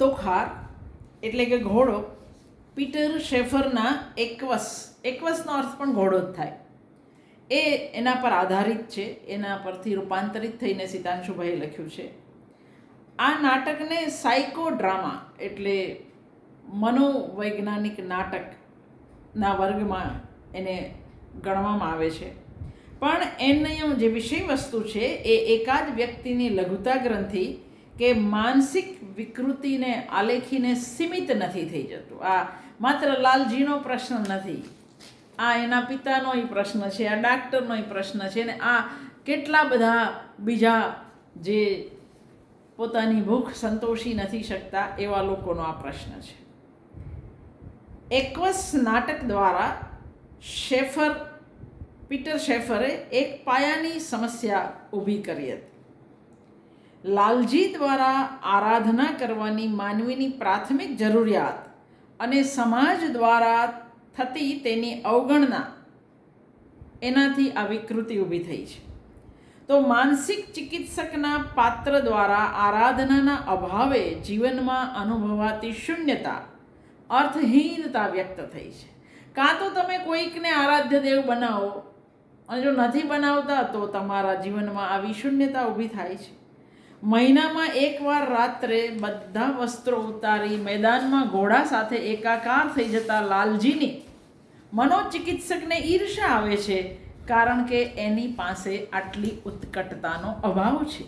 તોખાર એટલે કે ઘોડો પીટર શેફરના એકવસનો અર્થ પણ ઘોડો જ થાય. એ એના પર આધારિત છે, એના પરથી રૂપાંતરિત થઈને સિતાંશુભાઈએ લખ્યું છે. આ નાટકને સાયકો ડ્રામા એટલે મનોવૈજ્ઞાનિક નાટકના વર્ગમાં એને ગણવામાં આવે છે. પણ એની જે વિષય વસ્તુ છે એ એકાદ વ્યક્તિની લઘુતા ગ્રંથિ કે માનસિક વિકૃતિને આલેખીને સીમિત નથી થઈ જતું. આ માત્ર લાલજીનો પ્રશ્ન નથી, આ એના પિતાનોય પ્રશ્ન છે, આ ડાક્ટરનોય પ્રશ્ન છે, ને આ કેટલા બધા બીજા જે પોતાની ભૂખ સંતોષી નથી શકતા એવા લોકોનો આ પ્રશ્ન છે. એકવસ નાટક દ્વારા પીટર શેફરે એક પાયાની સમસ્યા ઊભી કરી હતી. લાલજી દ્વારા આરાધના કરવાની માનવીની પ્રાથમિક જરૂરિયાત અને સમાજ દ્વારા થતી તેની અવગણના, એનાથી આ વિકૃતિ ઊભી થઈ છે. તો માનસિક ચિકિત્સકના પાત્ર દ્વારા આરાધનાના અભાવે જીવનમાં અનુભવાતી શૂન્યતા, અર્થહીનતા વ્યક્ત થઈ છે. કાં તો તમે કોઈકને આરાધ્ય દેવ બનાવો, અને જો નથી બનાવતા તો તમારા જીવનમાં આવી શૂન્યતા ઊભી થાય છે. મહિનામાં એકવાર રાત્રે બધા વસ્ત્રો ઉતારી મેદાનમાં ઘોડા સાથે એકાકાર થઈ જતા લાલજીની મનોચિકિત્સકને ઈર્ષા આવે છે, કારણ કે એની પાસે આટલી ઉત્કટતાનો અભાવ છે.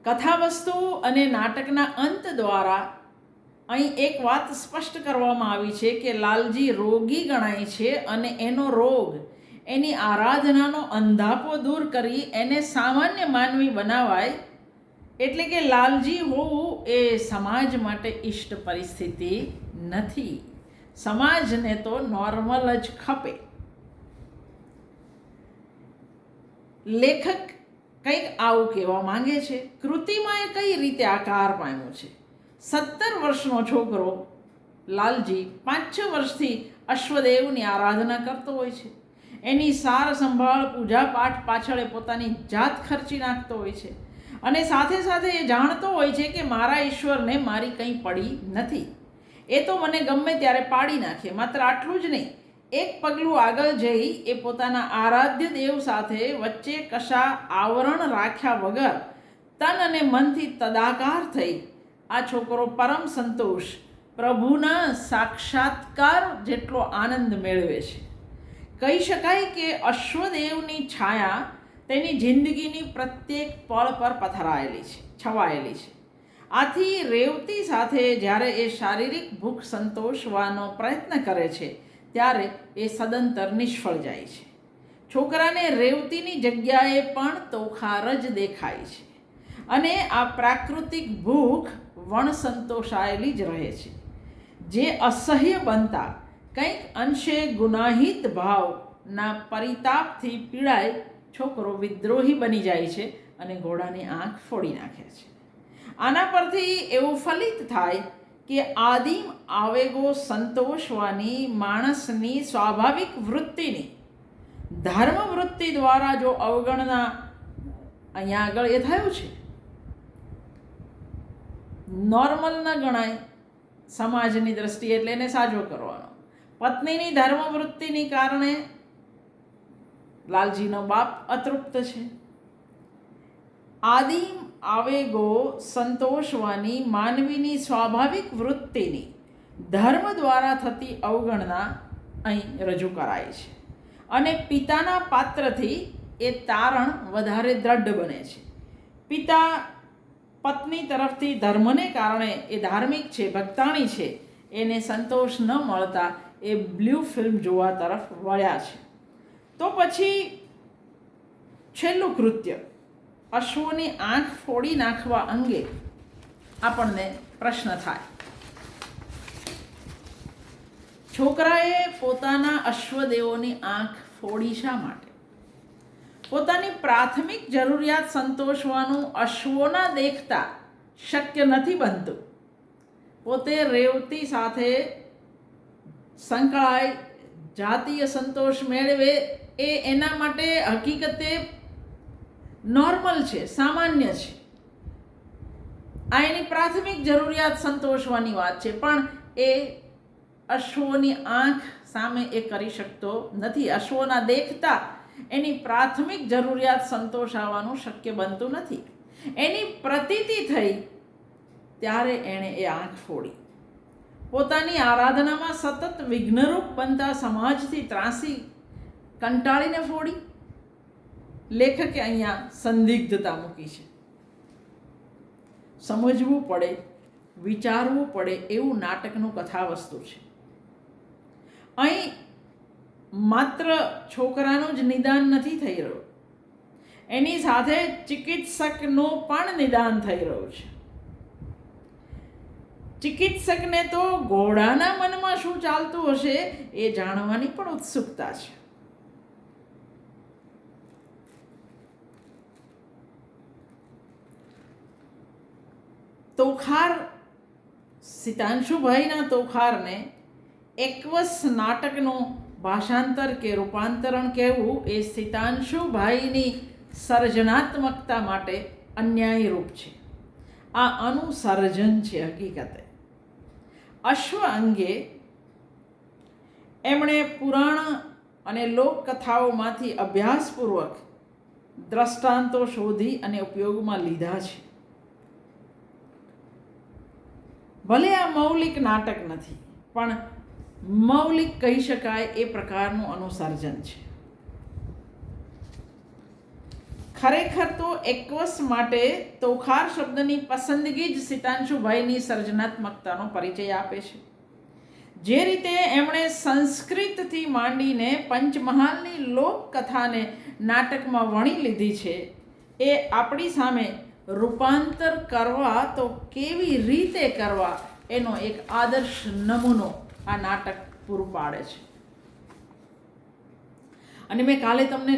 કથાવસ્તુ અને નાટકના અંત દ્વારા અહીં એક વાત સ્પષ્ટ કરવામાં આવી છે કે લાલજી રોગી ગણાય છે અને એનો રોગ એની આરાધનાનો અંધાપો દૂર કરી એને સામાન્ય માનવી બનાવાય, એટલે કે લાલજી હોવું એ સમાજ માટે ઇષ્ટ પરિસ્થિતિ નથી. સમાજને તો નોર્મલ જ ખપે. લેખક કંઈક આવું કહેવા માંગે છે. કૃતિમાં એ કઈ રીતે આકાર પામ્યો છે? 17 વર્ષનો છોકરો લાલજી 5-6 વર્ષથી અશ્વદેવની આરાધના કરતો હોય છે. એની સાર સંભાળ પૂજા પાઠ પાછળ એ પોતાની જાત ખર્ચી નાખતો હોય છે, અને સાથે સાથે એ જાણતો હોય છે કે મારા ઈશ્વરને મારી કંઈ પડી નથી, એ તો મને ગમે ત્યારે પાડી નાખે. માત્ર આટલું જ નહીં, એક પગલું આગળ જઈ એ પોતાના આરાધ્ય દેવ સાથે વચ્ચે કશા આવરણ રાખ્યા વગર તન અને મનથી તદાકાર થઈ આ છોકરો પરમ સંતોષ, પ્રભુના સાક્ષાત્કાર જેટલો આનંદ મેળવે છે. કહી શકાય કે અશ્વદેવની છાયા તેની જિંદગીની પ્રત્યેક પળ પર છવાયેલી છે. આથી રેવતી સાથે જ્યારે એ શારીરિક ભૂખ સંતોષવાનો પ્રયત્ન કરે છે ત્યારે એ સદંતર નિષ્ફળ જાય છે. છોકરાને રેવતીની જગ્યાએ પણ તોખાર જ દેખાય છે, અને આ પ્રાકૃતિક ભૂખ વણ સંતોષાયેલી જ રહે છે. જે અસહ્ય બનતા કંઈક અંશે ગુનાહિત ભાવના પરિતાપથી પીડાય છોકરો વિદ્રોહી બની જાય છે અને ઘોડાની આંખ ફોડી નાખે છે. આના પરથી એવું ફલિત થાય કે આદિમ આવેગો સંતોષવાની માણસની સ્વાભાવિક વૃત્તિની ધર્મ વૃત્તિ દ્વારા જો અવગણના અહીંયા આગળ એ થયું છે, નોર્મલ ન ગણાય સમાજની દ્રષ્ટિએ, એટલે એને સાજો કરવાનો. પત્નીની ધર્મવૃત્તિની કારણે લાલજીનો બાપ અતૃપ્ત છે. આદિમ આવેગો સંતોષવાની માનવીની સ્વાભાવિક વૃત્તિની ધર્મ દ્વારા થતી અવગણના અહીં રજૂ કરાય છે, અને પિતાના પાત્રથી એ તારણ વધારે દ્રઢ બને છે. પિતા પત્ની તરફથી ધર્મને કારણે એ ધાર્મિક છે, ભક્તાણી છે, એને સંતોષ ન મળતા એ બ્લુ ફિલ્મ જોવા તરફ વળ્યા છે. તો પછી છેલ્લું કૃત્ય અશ્વની આંખ ફોડી નાખવા અંગે આપણને પ્રશ્ન થાય. છોકરાએ પોતાના અશ્વદેવોની આંખ ફોડી શા માટે? પોતાની પ્રાથમિક જરૂરિયાત સંતોષવાનું અશ્વોના દેખતા શક્ય નથી બનતું. પોતે રેવતી સાથે સંકળાય જાતીય સંતોષ મેળવે એ એના માટે હકીકતે નોર્મલ છે, સામાન્ય છે. આ એની પ્રાથમિક જરૂરિયાત સંતોષવાની વાત છે, પણ એ અશ્વોની આંખ સામે એ કરી શકતો નથી. અશ્વોના દેખતા એની પ્રાથમિક જરૂરિયાત સંતોષાવાનું શક્ય બનતું નથી. એની પ્રતીતિ થઈ ત્યારે એણે એ આંખ ફોડી. પોતાની આરાધનામાં સતત વિઘ્નરૂપ બનતા સમાજથી ત્રાસી કંટાળીને ફોડી. લેખકે અહીંયા સંદિગ્ધતા મૂકી છે. સમજવું પડે, વિચારવું પડે એવું નાટકનું કથાવસ્તુ છે. અહીં માત્ર છોકરાનું જ નિદાન નથી થઈ રહ્યું, એની સાથે ચિકિત્સકનું પણ નિદાન થઈ રહ્યું છે. ચિકિત્સકને તો ઘોડાના મનમાં શું ચાલતું હશે એ જાણવાની પણ ઉત્સુકતા છે. તોખાર, સિતાંશુભાઈના તોખારને એકવસ નાટકનું ભાષાંતર કે રૂપાંતરણ કહેવું એ સિતાંશુભાઈની સર્જનાત્મકતા માટે અન્યાયી રૂપ છે. આ અનુસર્જન છે હકીકતે. અશ્વ અંગે એમણે પુરાણ અને લોકકથાઓમાંથી અભ્યાસપૂર્વક દ્રષ્ટાંતો શોધી અને ઉપયોગમાં લીધા છે. ભલે આ મૌલિક નાટક નથી, પણ મૌલિક કહી શકાય એ પ્રકારનું અનુસર્જન છે. ખરેખર તો એકવસ માટે તોખાર શબ્દની પસંદગી જ સિતાંશુભાઈની સર્જનાત્મકતાનો પરિચય આપે છે. જે રીતે એમણે સંસ્કૃતથી માંડીને પંચમહાલની લોકકથાને નાટકમાં વણી લીધી છે, એ આપણી સામે રૂપાંતર કરવા તો કેવી રીતે કરવા એનો એક આદર્શ નમૂનો આ નાટક પૂરું પાડે છે. અને મેં કાલે તમને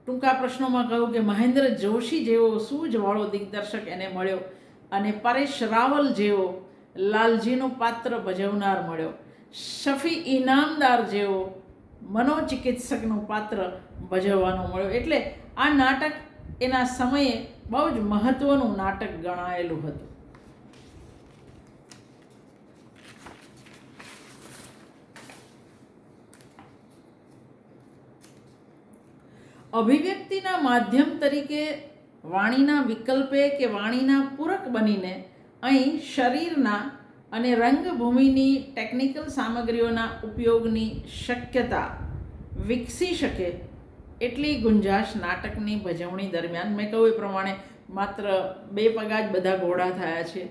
ટૂંકા પ્રશ્નોમાં કહ્યું કે મહેન્દ્ર જોશી જેવો સૂઝવાળો દિગ્દર્શક એને મળ્યો અને પરેશ રાવલ જેવો લાલજીનું પાત્ર ભજવનાર મળ્યો, શફી ઇનામદાર જેવો મનોચિકિત્સકનું પાત્ર ભજવવાનો મળ્યો. એટલે આ નાટક એના સમયે બહુ જ મહત્વનું નાટક ગણાયેલું હતું. અભિવ્યક્તિના માધ્યમ તરીકે વાણીના વિકલ્પે કે વાણીના પૂરક બનીને અહીં શરીરના અને રંગભૂમિની ટેકનિકલ સામગ્રીઓના ઉપયોગની શક્યતા વિકસી શકે એટલી ગુંજાશ નાટકની ભજવણી દરમિયાન, મેં કહ્યું એ પ્રમાણે માત્ર 2 પગા જ બધા ઘોડા થયા છે,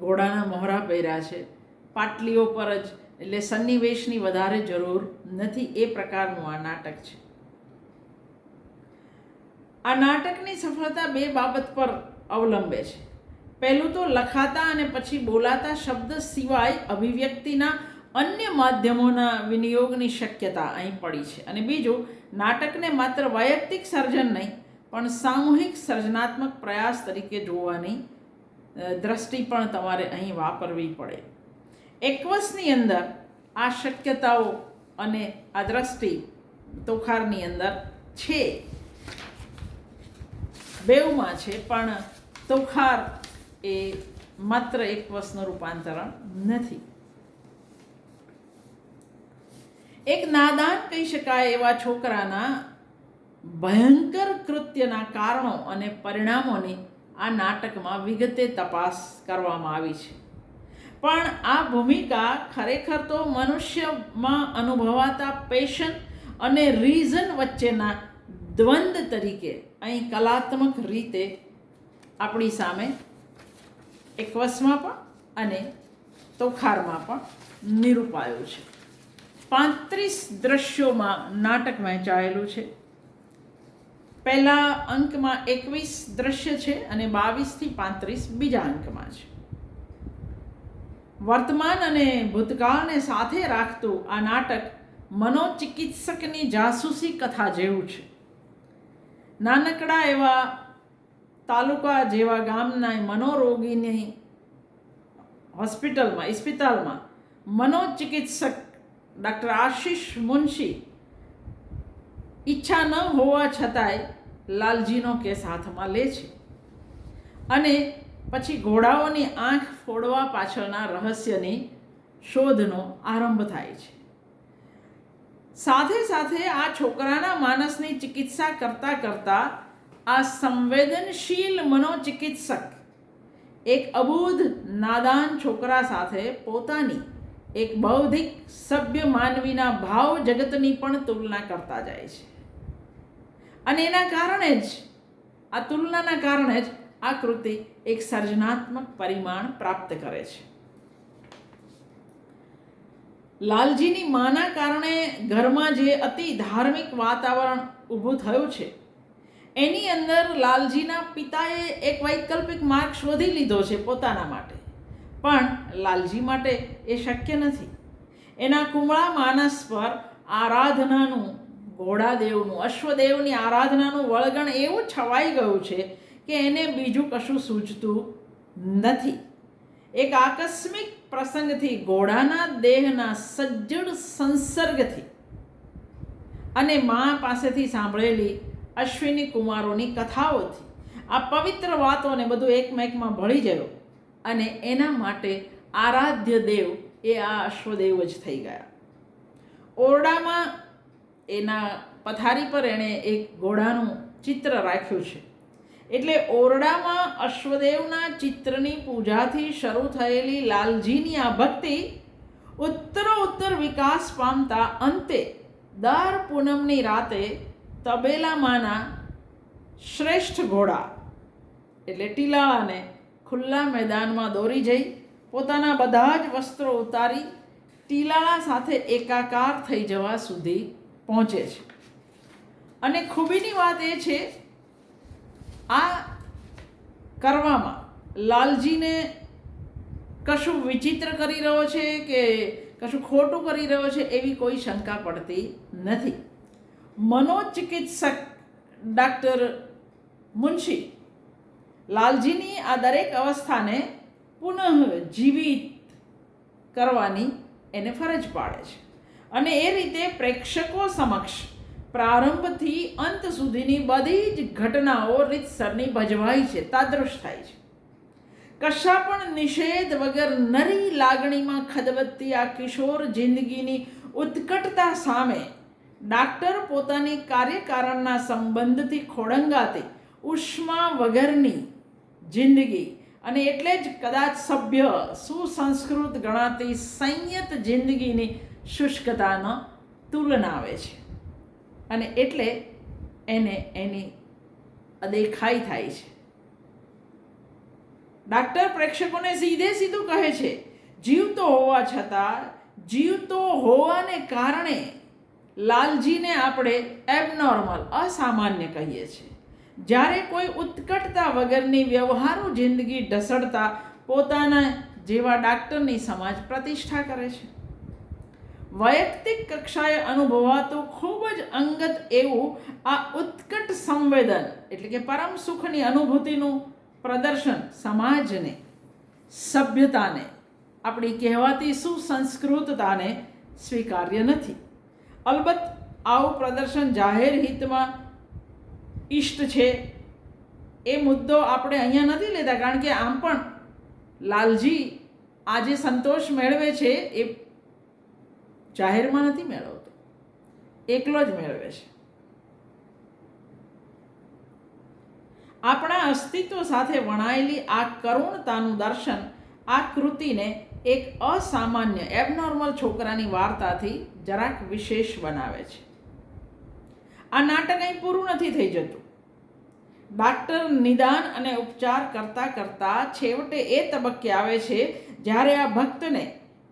ઘોડાના મોહરા પહેર્યા છે, પાટલીઓ પર જ, એટલે સન્નિવેશની વધારે જરૂર નથી. એ પ્રકારનું આ નાટક છે. આ નાટકની સફળતા 2 બાબત પર અવલંબે છે. પહેલું તો લખાતા અને પછી બોલાતા શબ્દ સિવાય અભિવ્યક્તિના અન્ય માધ્યમોના વિનિયોગની શક્યતા અહીં પડી છે. અને બીજું, નાટકને માત્ર વૈયક્તિક સર્જન નહીં પણ સામૂહિક સર્જનાત્મક પ્રયાસ તરીકે જોવાની દ્રષ્ટિ પણ તમારે અહીં વાપરવી પડે. એકવસની અંદર આ શક્યતાઓ અને આ દ્રષ્ટિ તોખારની અંદર છે, બેઉમાં છે, પણ તોખાર એ માત્ર એકવસનું રૂપાંતરણ નથી. એક નાદાન કહી શકાય એવા છોકરાના ભયંકર કૃત્યના કારણો અને પરિણામોની આ નાટકમાં વિગતે તપાસ કરવામાં આવી છે. પણ આ ભૂમિકા ખરેખર તો મનુષ્યમાં અનુભવાતા પેશન અને રીઝન વચ્ચેના દ્વંદ તરીકે અહીં કલાત્મક રીતે આપણી સામે એકવસમાં પણ અને તોખારમાં પણ નિરૂપાયું છે. 35 દ્રશ્યોમાં નાટક વહેંચાયેલું છે. પહેલા અંકમાં 21 દ્રશ્ય છે અને 22 થી 35 બીજા અંકમાં છે. વર્તમાન અને ભૂતકાળને સાથે રાખતું આ નાટક મનોચિકિત્સકની જાસૂસી કથા જેવું છે. નાનકડા એવા તાલુકા જેવા ગામના મનોરોગીની ઇસ્પિતાલમાં મનોચિકિત્સક ડૉક્ટર આશીષ મુનશી ઈચ્છા ન હોવા છતાંય લાલજીનો કેસ હાથમાં લે છે અને પછી ઘોડાઓની આંખ ફોડવા પાછળના રહસ્યની શોધનો આરંભ થાય છે. સાથે સાથે આ છોકરાના માનસની ચિકિત્સા કરતાં કરતાં આ સંવેદનશીલ મનોચિકિત્સક એક અબોધ નાદાન છોકરા સાથે પોતાની એક બૌદ્ધિક સભ્ય માનવીના ભાવ જગતની પણ તુલના કરતા જાય છે. અને એના કારણે જ આ તુલનાના કારણે જ આ કૃતિ એક સર્જનાત્મક પરિમાણ પ્રાપ્ત કરે છે. લાલજીની માના કારણે ઘરમાં જે અતિ ધાર્મિક વાતાવરણ ઊભું થયું છે એની અંદર લાલજીના પિતાએ એક વૈકલ્પિક માર્ગ શોધી લીધો છે પોતાના માટે, પણ લાલજી માટે એ શક્ય નથી. એના કુમળા માનસ પર આરાધનાનું, ઘોડાદેવનું, અશ્વદેવની આરાધનાનું વળગણ એવું છવાઈ ગયું છે કે એને બીજું કશું સૂચતું નથી. એક આકસ્મિક પ્રસંગથી, ઘોડાના દેહના સજ્જડ સંસર્ગથી અને મા પાસેથી સાંભળેલી અશ્વિની કુમારોની કથાઓથી આ પવિત્ર વાતોને બધું એકમેકમાં ભળી ગયો અને એના માટે આરાધ્ય દેવ એ આ અશ્વદેવ જ થઈ ગયા. ઓરડામાં એના પથારી પર એણે એક ઘોડાનું ચિત્ર રાખ્યું છે. એટલે ઓરડામાં અશ્વદેવના ચિત્રની પૂજાથી શરૂ થયેલી લાલજીની આ ભક્તિ ઉત્તરોત્તર વિકાસ પામતા અંતે દર પૂનમની રાતે તબેલામાંના શ્રેષ્ઠ ઘોડા એટલે ટીલાળાને ખુલ્લા મેદાનમાં દોરી જઈ પોતાના બધા જ વસ્ત્રો ઉતારી ટીલાળા સાથે એકાકાર થઈ જવા સુધી પહોંચે છે. અને ખૂબીની વાત એ છે આ કરવામાં લાલજીને કશું વિચિત્ર કરી રહ્યો છે કે કશું ખોટું કરી રહ્યો છે એવી કોઈ શંકા પડતી નથી. મનોચિકિત્સક ડાક્ટર મુનશી લાલજીની આ દરેક અવસ્થાને પુનઃ જીવિત કરવાની એને ફરજ પાડે છે અને એ રીતે પ્રેક્ષકો સમક્ષ પ્રારંભથી અંત સુધીની બધી જ ઘટનાઓ રીતસરની ભજવાય છે, તાદૃશ થાય છે. કશા પણ નિષેધ વગર નરી લાગણીમાં ખદબદતી આ કિશોર જિંદગીની ઉત્કટતા સામે ડાક્ટર પોતાની કાર્યકારણના સંબંધથી ખોળંગાતી ઉષ્મા વગરની જિંદગી અને એટલે જ કદાચ સભ્ય સુસંસ્કૃત ગણાતી સંયત જિંદગીની શુષ્કતાનો તુલનાવે છે અને એટલે એને એની અદેખાઈ થાય છે. ડાક્ટર પ્રેક્ષકોને સીધે સીધું કહે છે, જીવતો હોવા છતાં, જીવતો હોવાને કારણે લાલજીને આપણે એબનોર્મલ, અસામાન્ય કહીએ છીએ. જ્યારે કોઈ ઉત્કટતા વગરની વ્યવહારુ જિંદગી ઢસડતા પોતાના જેવા ડાક્ટરની સમાજ પ્રતિષ્ઠા કરે છે. વૈયક્તિક કક્ષાએ અનુભવાતું ખૂબ જ અંગત એવું આ ઉત્કટ સંવેદન એટલે કે પરમ સુખની અનુભૂતિનું પ્રદર્શન સમાજને, સભ્યતાને, આપણી કહેવાતી સુસંસ્કૃતતાને સ્વીકાર્ય નથી. અલબત્ત આવું પ્રદર્શન જાહેર હિતમાં ઇષ્ટ છે એ મુદ્દો આપણે અહીંયા નથી લેતા, કારણ કે આમ પણ લાલજી આજે સંતોષ મેળવે છે એ જાહેરમાં નથી મેળવતો, એકલો જ મેળવે છે. આપણા અસ્તિત્વ સાથે વણાયેલી આ કરુણતાનું દર્શન આ કૃતિને એક અસામાન્ય એબનોર્મલ છોકરાની વાર્તાથી જરાક વિશેષ બનાવે છે. આ નાટક અહીં પૂરું નથી થઈ જતું. ડાક્ટર નિદાન અને ઉપચાર કરતાં કરતાં છેવટે એ તબક્કે આવે છે જ્યારે આ ભક્તને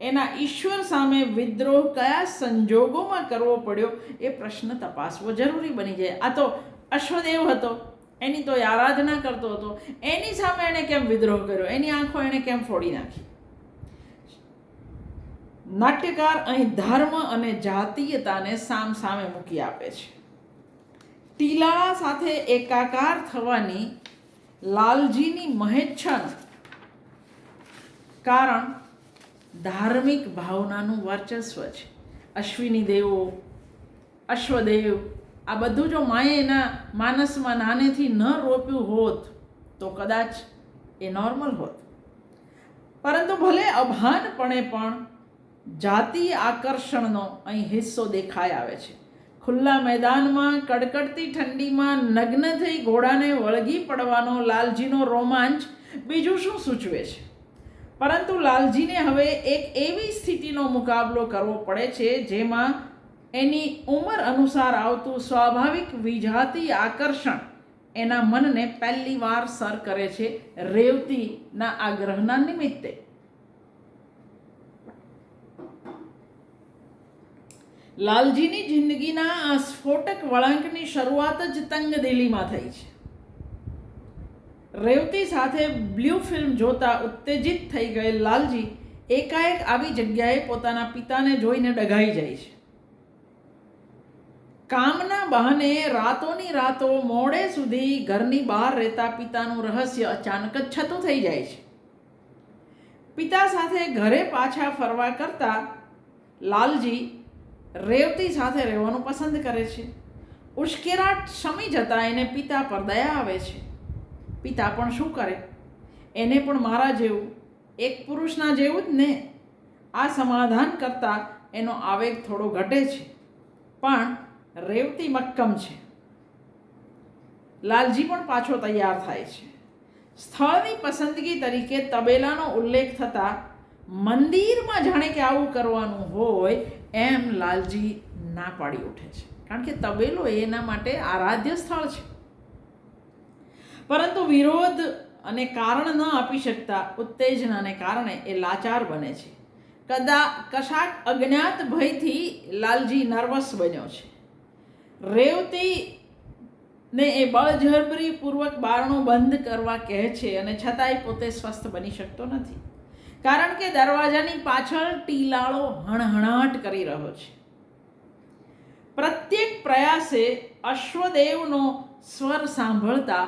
એના ઈશ્વર સામે વિદ્રોહ કયા સંજોગોમાં કરવો પડ્યો એ પ્રશ્ન તપાસવો જરૂરી બની જાય. આ તો અશ્વદેવ હતો, એની તો આરાધના કરતો હતો, એની સામે એણે કેમ વિદ્રોહ કર્યો, એની આંખો એણે કેમ ફોડી નાખી. નાટ્યકાર અહીં ધર્મ અને જાતીયતાને સામ સામે મૂકી આપે છે. ટીલાળા સાથે એકાકાર થવાની લાલજીની મહેચ્છાનું કારણ ધાર્મિક ભાવનાનું વર્ચસ્વ છે. અશ્વિની દેવો, અશ્વદેવ, આ બધું જો માએ એના માનસમાં નાનેથી ન રોપ્યું હોત તો કદાચ એ નોર્મલ હોત. પરંતુ ભલે અભાનપણે પણ જાતિ આકર્ષણનો અહીં હિસ્સો દેખાઈ આવે છે. ખુલ્લા મેદાનમાં કડકડતી ઠંડીમાં નગ્ન થઈ ઘોડાને વળગી પડવાનો લાલજીનો રોમાંચ બીજું શું સૂચવે છે? પરંતુ લાલજીને હવે એક એવી સ્થિતિનો મુકાબલો કરવો પડે છે જેમાં એની ઉંમર અનુસાર આવતું સ્વાભાવિક વિજાતીય આકર્ષણ એના મનને પહેલી વાર સર કરે છે રેવતીના આગ્રહના નિમિત્તે. લાલજીની જિંદગીના આ સ્ફોટક વળાંકની શરૂઆત જ તંગદિલીમાં થઈ છે. રેવતી સાથે બ્લુ ફિલ્મ જોતા ઉત્તેજિત થઈ ગયેલ લાલજી એકાએક આવી જગ્યાએ પોતાના પિતાને જોઈને ડઘાઈ જાય છે. કામના બહાને રાતોની રાતો મોડે સુધી ઘરની બહાર રહેતા પિતાનું રહસ્ય અચાનક જ છતું થઈ જાય છે. પિતા સાથે ઘરે પાછા ફરવા કરતાં લાલજી રેવતી સાથે રહેવાનું પસંદ કરે છે. ઉશ્કેરાટ શમી જતાં એને પિતા પર દયા આવે છે. પિતા પણ શું કરે, એને પણ મારા જેવું એક પુરુષના જેવું જ ને. આ સમાધાન કરતાં એનો આવેગ થોડો ઘટે છે, પણ રેવતી મક્કમ છે. લાલજી પણ પાછો તૈયાર થાય છે. સ્થળની પસંદગી તરીકે તબેલાનો ઉલ્લેખ થતાં મંદિરમાં જાણે કે આવું કરવાનું હોય એમ લાલજી ના પાડી ઉઠે છે, કારણ કે તબેલો એના માટે આરાધ્ય સ્થળ છે. પરંતુ વિરોધ અને કારણ ન આપી શકતા ઉત્તેજનાને કારણે એ લાચાર બને છે. કશાક અજ્ઞાત ભયથી લાલજી નર્વસ બન્યો છે. રેવતીને એ બળજબરીપૂર્વક બારણું બંધ કરવા કહે છે અને છતાંય પોતે સ્વસ્થ બની શકતો નથી, કારણ કે દરવાજાની પાછળ ટીલાળો હણહણાટ કરી રહ્યો છે. પ્રત્યેક પ્રયાસે અશ્વદેવનો સ્વર સાંભળતા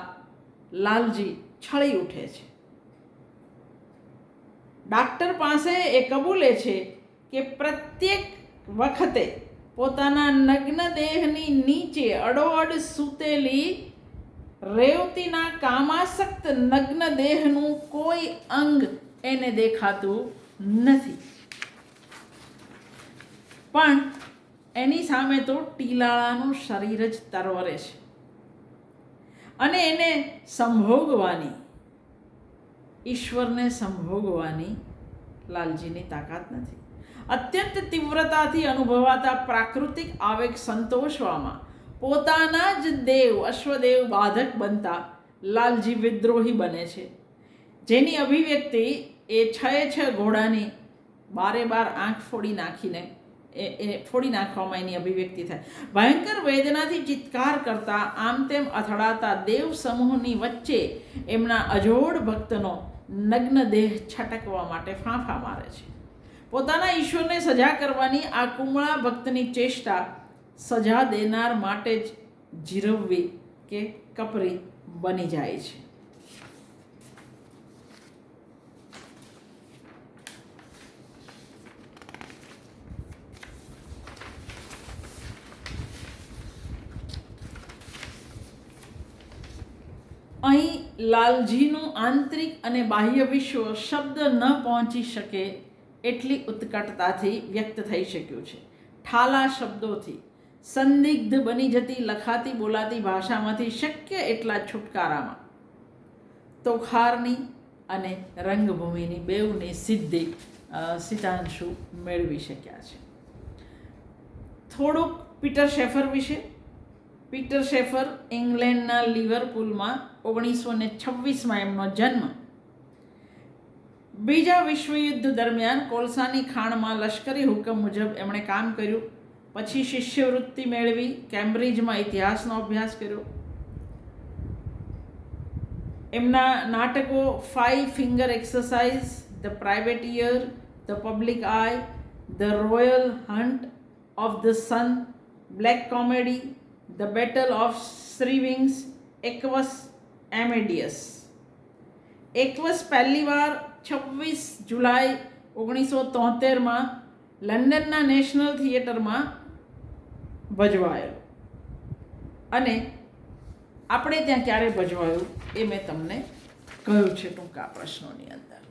લાલજી છળી ઉઠે છે. ડાક્ટર પાસે એ કબૂલે છે કે પ્રત્યેક વખતે પોતાના નગ્ન દેહની નીચે અડોઅડ સૂતેલી રેવતીના કામાસક્ત નગ્ન દેહનું કોઈ અંગ એને દેખાતું નથી, પણ એની સામે તો ટીલાળાનું શરીર જ તરવરે છે અને એને સંભોગવાની, ઈશ્વરને સંભોગવાની લાલજીની તાકાત નથી. અત્યંત તીવ્રતાથી અનુભવાતા પ્રાકૃતિક આવેગ સંતોષવામાં પોતાના જ દેવ અશ્વદેવ બાધક બનતા લાલજી વિદ્રોહી બને છે, જેની અભિવ્યક્તિ એ છ ઘોડાની બારે બાર આંખ ફોડી નાખવામાં એની અભિવ્યક્તિ થાય. ભયંકર વેદનાથી ચિત્કાર કરતા આમ તેમ અથડાતા દેવ સમૂહની વચ્ચે એમના અજોડ ભક્તનો નગ્ન દેહ છટકવા માટે ફાંફા મારે છે. પોતાના ઈશ્વરને સજા કરવાની આ કુમળા ભક્તની ચેષ્ટા સજા દેનાર માટે જ જીરવવી કે કપરી બની જાય છે. અહીં લાલજીનું આંતરિક અને બાહ્ય વિશ્વ શબ્દ ન પહોંચી શકે એટલી ઉત્કટતાથી વ્યક્ત થઈ શક્યું છે. ઠાલા શબ્દોથી સંદિગ્ધ બની જતી લખાતી બોલાતી ભાષામાંથી શક્ય એટલા છુટકારામાં તોખારની અને રંગભૂમિની બેઉની સિદ્ધિ સિતાંશુ મેળવી શક્યા છે. થોડુંક પીટર શેફર વિશે. પીટર શેફર ઇંગ્લેન્ડના લિવરપુલમાં 1926માં એમનો જન્મ. બીજા વિશ્વયુદ્ધ દરમિયાન કોલસાની ખાણમાં લશ્કરી હુકમ મુજબ એમણે કામ કર્યું. પછી શિષ્યવૃત્તિ મેળવી કેમ્બ્રિજમાં ઇતિહાસનો અભ્યાસ કર્યો. એમના નાટકો 5 finger exercise, the privateer, the public eye, the royal hunt of the sun, black comedy, the battle of Shrivings, Equus, Amadeus. Equus પહેલી વાર 26 જુલાઈ 1973માં લંડનના નેશનલ થિયેટરમાં ભજવાયેલો, અને આપણે ત્યાં ક્યારે ભજવાયું એ મેં તમને કહ્યું છે ટૂંકા પ્રશ્નોની અંદર.